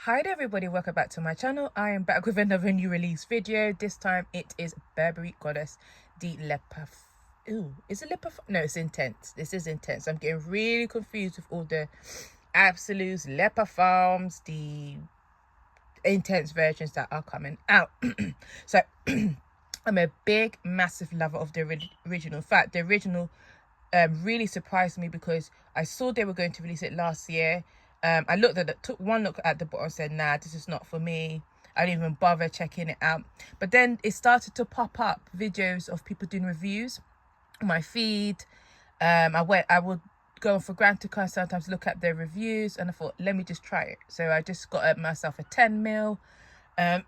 Hi there everybody, welcome back to my channel. I am back with another new release video. This time it is Burberry Goddess the leopard. Ooh, is it leopard? No, it's intense. This is intense. I'm getting really confused with all the absolutes, leopard farms, the intense versions that are coming out. So I'm a big massive lover of the original. In fact, the original really surprised me because I saw they were going to release it last year. I looked at it, took one look at the bottle and said, nah, this is not for me. I didn't even bother checking it out. But then it started to pop up videos of people doing reviews on my feed. I would go for Grantica and sometimes look at their reviews, and I thought, let me just try it. So I just got myself a 10ml. I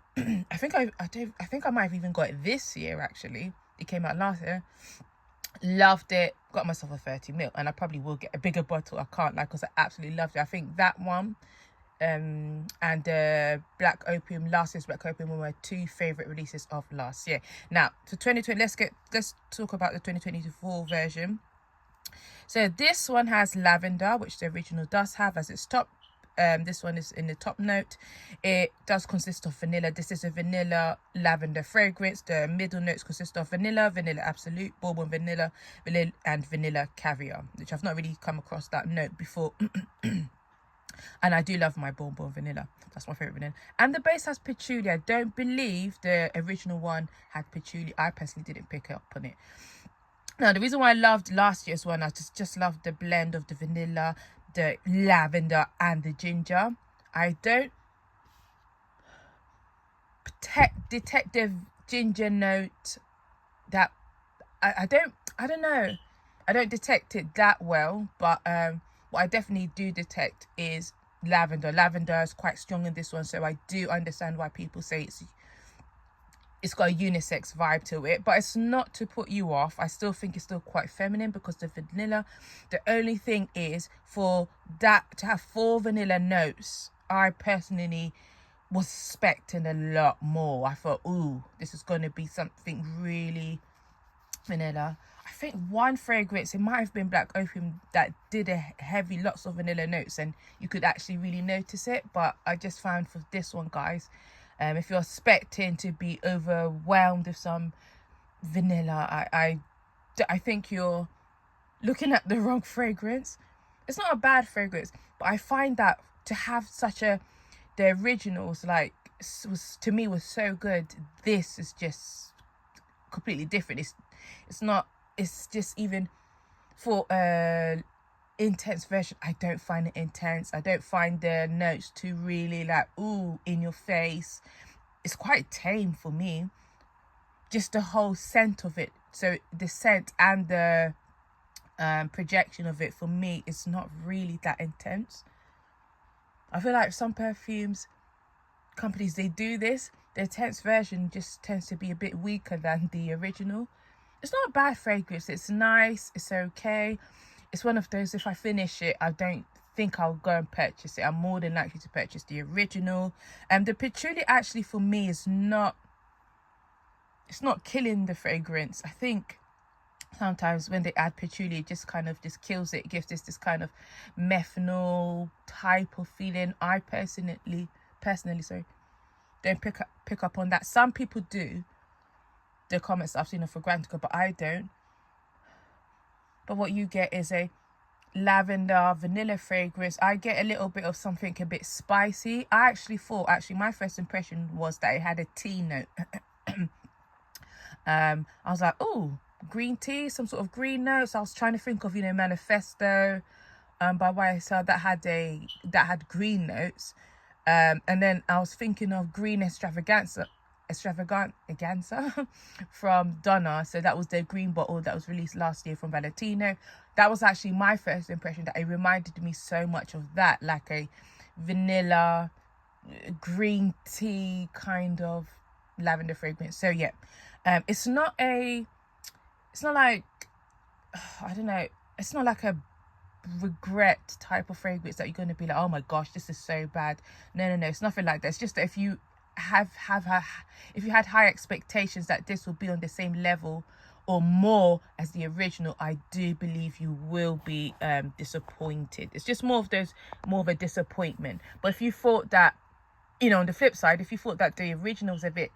think I might have even got it this year actually. It came out last year. Loved it. Got myself a 30ml, and I probably will get a bigger bottle. I can't lie, because I absolutely loved it. I think that one and Black Opium, last year's Black Opium, were my two favorite releases of last year. Now for 2020, let's talk about the 2024 version. So this one has lavender, which the original does have as its top. This one is in the top note. It does consist of vanilla. This is a vanilla lavender fragrance. The middle notes consist of vanilla, vanilla absolute, bourbon vanilla, and vanilla caviar, which I've not really come across that note before. And I do love my bourbon vanilla. That's my favorite vanilla. And the base has patchouli. I don't believe the original one had patchouli. I personally didn't pick up on it. Now, the reason why I loved last year's one, I just loved the blend of the vanilla, the lavender, and the ginger. I don't detect the ginger note that I don't know. I don't detect it that well, but what I definitely do detect is lavender. Lavender is quite strong in this one, so I do understand why people say it's got a unisex vibe to it, but it's not to put you off. I still think it's still quite feminine because the vanilla. The only thing is, for that to have 4 vanilla notes, I personally was expecting a lot more. I thought, ooh, this is going to be something really vanilla. I think one fragrance, it might have been Black Opium, that did a heavy, lots of vanilla notes, and you could actually really notice it. But I just found for this one, guys, if you're expecting to be overwhelmed with some vanilla, I think you're looking at the wrong fragrance. It's not a bad fragrance, but I find that to have the originals, like, was to me was so good. This is just completely different. It's just, even for intense version, I don't find it intense. I don't find the notes to really like, ooh, in your face. It's quite tame for me. Just the whole scent of it. So the scent and the projection of it, for me, it's not really that intense. I feel like some perfumes companies, they do this. The intense version just tends to be a bit weaker than the original. It's not a bad fragrance. It's nice. It's okay. It's one of those, if I finish it, I don't think I'll go and purchase it. I'm more than likely to purchase the original. The patchouli actually for me is not, it's not killing the fragrance. I think sometimes when they add patchouli, it just kind of just kills it. It gives this kind of methanol type of feeling. I personally sorry, don't pick up on that. Some people do, the comments I've seen are for Grantica, but I don't. But what you get is a lavender vanilla fragrance. I get a little bit of something a bit spicy. I actually thought, my first impression was that it had a tea note. I was like, oh, green tea, some sort of green notes. I was trying to think of, Manifesto by YSL that had green notes. And then I was thinking of Green Extravaganza from Donna. So that was their green bottle that was released last year from Valentino. That was actually my first impression, that it reminded me so much of that, like a vanilla green tea kind of lavender fragrance. So yeah, it's not like, I don't know, it's not like a regret type of fragrance that you're going to be like, oh my gosh, this is so bad. No, it's nothing like that. It's just that if you if you had high expectations that this will be on the same level or more as the original, I do believe you will be disappointed. It's just more of a disappointment. But if you thought that you know, on the flip side, if you thought that the original was a bit,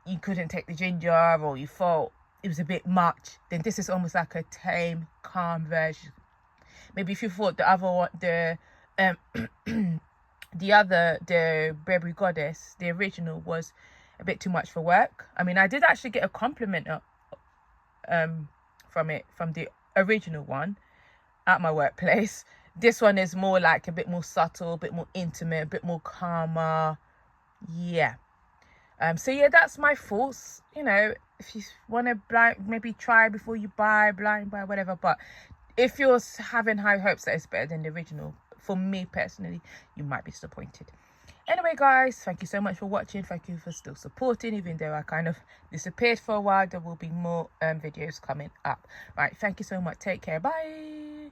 you couldn't take the ginger, or you thought it was a bit much, then this is almost like a tame, calm version. Maybe if you thought the other one, the Burberry Goddess, the original, was a bit too much for work. I mean, I did actually get a compliment from the original one at my workplace. This one is more like a bit more subtle, a bit more intimate, a bit more calmer. Yeah. So yeah, that's my thoughts. You know, if you want to maybe try before you blind buy, whatever. But if you're having high hopes that it's better than the original, for me personally, you might be disappointed. Anyway, guys, thank you so much for watching. Thank you for still supporting, even though I kind of disappeared for a while. There will be more videos coming up. Right, thank you so much. Take care. Bye.